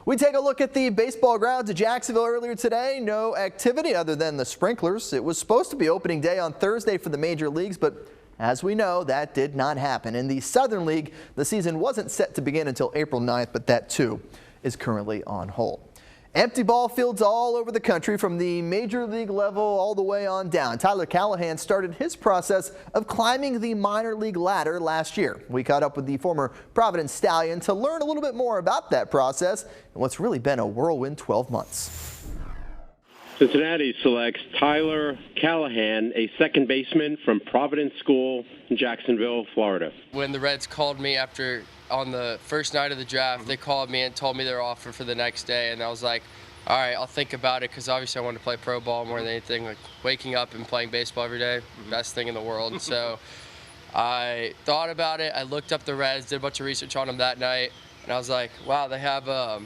We take a look at the baseball grounds at Jacksonville earlier today. No activity other than the sprinklers. It was supposed to be opening day on Thursday for the major leagues, but as we know, that did not happen. In the Southern League, the season wasn't set to begin until April 9th, but that too is currently on hold. Empty ball fields all over the country from the major league level all the way on down. Tyler Callihan started his process of climbing the minor league ladder last year. We caught up with the former Providence Stallion to learn a little bit more about that process and what's really been a whirlwind 12 months. Cincinnati selects Tyler Callihan, a second baseman from Providence School in Jacksonville, Florida. When the Reds called me on the first night of the draft, they called me and told me their offer for the next day, and I was like, all right, I'll think about it, because obviously I wanted to play pro ball more than anything. Like waking up and playing baseball every day, best thing in the world. So I thought about it. I looked up the Reds, did a bunch of research on them that night, and I was like, wow, they have a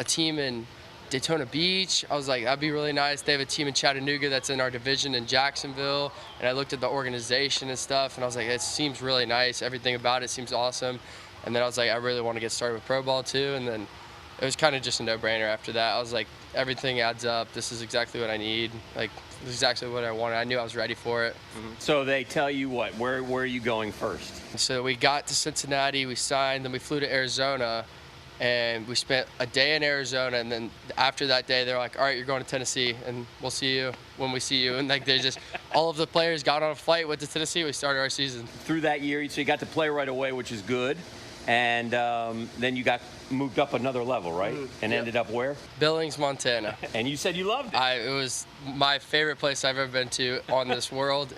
team in Daytona Beach. I was like, that'd be really nice. They have a team in Chattanooga that's in our division in Jacksonville, and I looked at the organization and stuff, and I was like, it seems really nice. Everything about it seems awesome. And then I was like, I really want to get started with pro ball too. And then it was kind of just a no-brainer after that. I was like, everything adds up. This is exactly what I need. Like, this is exactly what I wanted. I knew I was ready for it. So they tell you what? Where are you going first? So we got to Cincinnati, we signed, then we flew to Arizona. And we spent a day in Arizona, and then after that day, they're like, all right, you're going to Tennessee, and we'll see you when we see you. And like, they just, all of the players got on a flight, went to Tennessee, we started our season. Through that year, so you got to play right away, which is good. And then you got moved up another level, right? And ended up where? Billings, Montana. And you said you loved it. It was my favorite place I've ever been to on this world.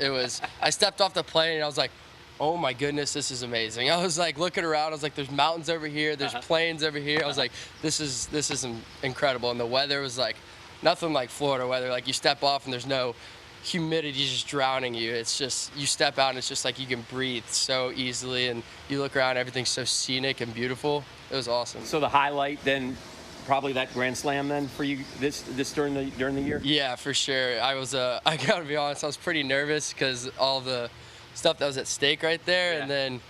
I stepped off the plane, and I was like, oh my goodness, this is amazing. I was like looking around, I was like, there's mountains over here, there's plains over here. I was like, this is incredible. And the weather was like nothing like Florida weather. Like, you step off and there's no humidity just drowning you. It's just, you step out and it's just like you can breathe so easily, and you look around, everything's so scenic and beautiful. It was awesome. So the highlight then, probably that Grand Slam then for you this during the year? Yeah, for sure. I gotta be honest, I was pretty nervous because all the stuff that was at stake right there. And then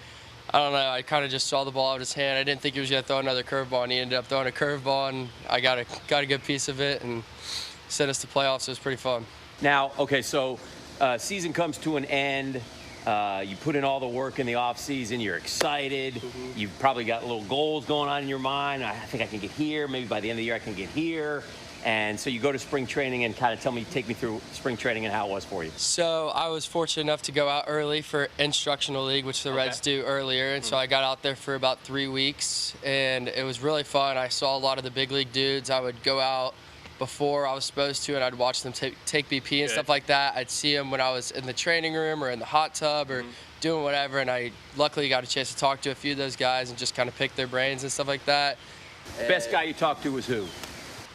I don't know, I kind of just saw the ball out of his hand. I didn't think he was going to throw another curveball, and he ended up throwing a curveball, and I got a good piece of it and sent us to playoffs. So it was pretty fun. Now, okay, so season comes to an end. You put in all the work in the off season. You're excited. You've probably got little goals going on in your mind. I think I can get here. Maybe by the end of the year I can get here. And so you go to spring training, and kind of take me through spring training and how it was for you. So I was fortunate enough to go out early for instructional league, which the Reds do earlier. And so I got out there for about 3 weeks, and it was really fun. I saw a lot of the big league dudes. I would go out before I was supposed to, and I'd watch them take BP and stuff like that. I'd see them when I was in the training room or in the hot tub or doing whatever, and I luckily got a chance to talk to a few of those guys and just kind of pick their brains and stuff like that. Best guy you talked to was who?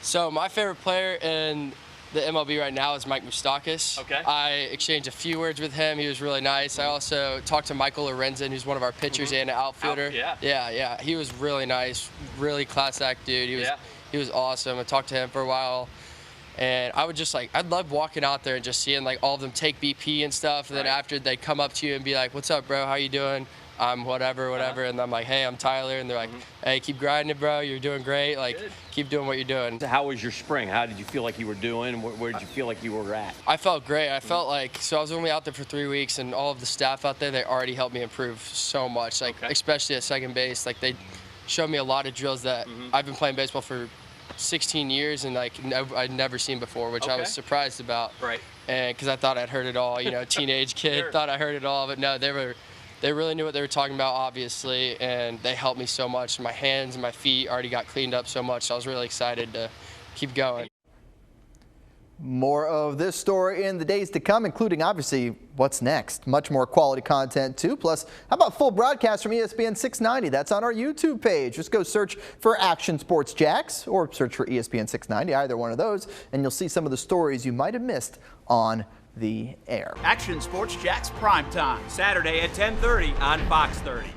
So my favorite player in the MLB right now is Mike Moustakas. Okay. I exchanged a few words with him. He was really nice. I also talked to Michael Lorenzen, who's one of our pitchers and an outfielder. Yeah. He was really nice, really class act dude. He was awesome. I talked to him for a while, and I would just I'd love walking out there and just seeing all of them take BP and stuff. And then after, they'd come up to you and be like, "What's up, bro? How you doing?" I'm whatever. And I'm like, hey, I'm Tyler. And they're like, hey, keep grinding, bro. You're doing great. Keep doing what you're doing. How was your spring? How did you feel like you were doing? Where did you feel like you were at? I felt great. I felt so I was only out there for 3 weeks, and all of the staff out there, they already helped me improve so much, especially at second base. They showed me a lot of drills that I've been playing baseball for 16 years, and I'd never seen before, which I was surprised about. Right. And because I thought I'd heard it all, teenage kid, thought I heard it all, but no, they really knew what they were talking about, obviously, and they helped me so much. My hands and my feet already got cleaned up so much, so I was really excited to keep going. More of this story in the days to come, including, obviously, what's next. Much more quality content, too. Plus, how about full broadcast from ESPN 690? That's on our YouTube page. Just go search for Action Sports Jacks or search for ESPN 690, either one of those, and you'll see some of the stories you might have missed on the air. Action Sports Jacks Primetime, Saturday at 10:30 on Fox 30.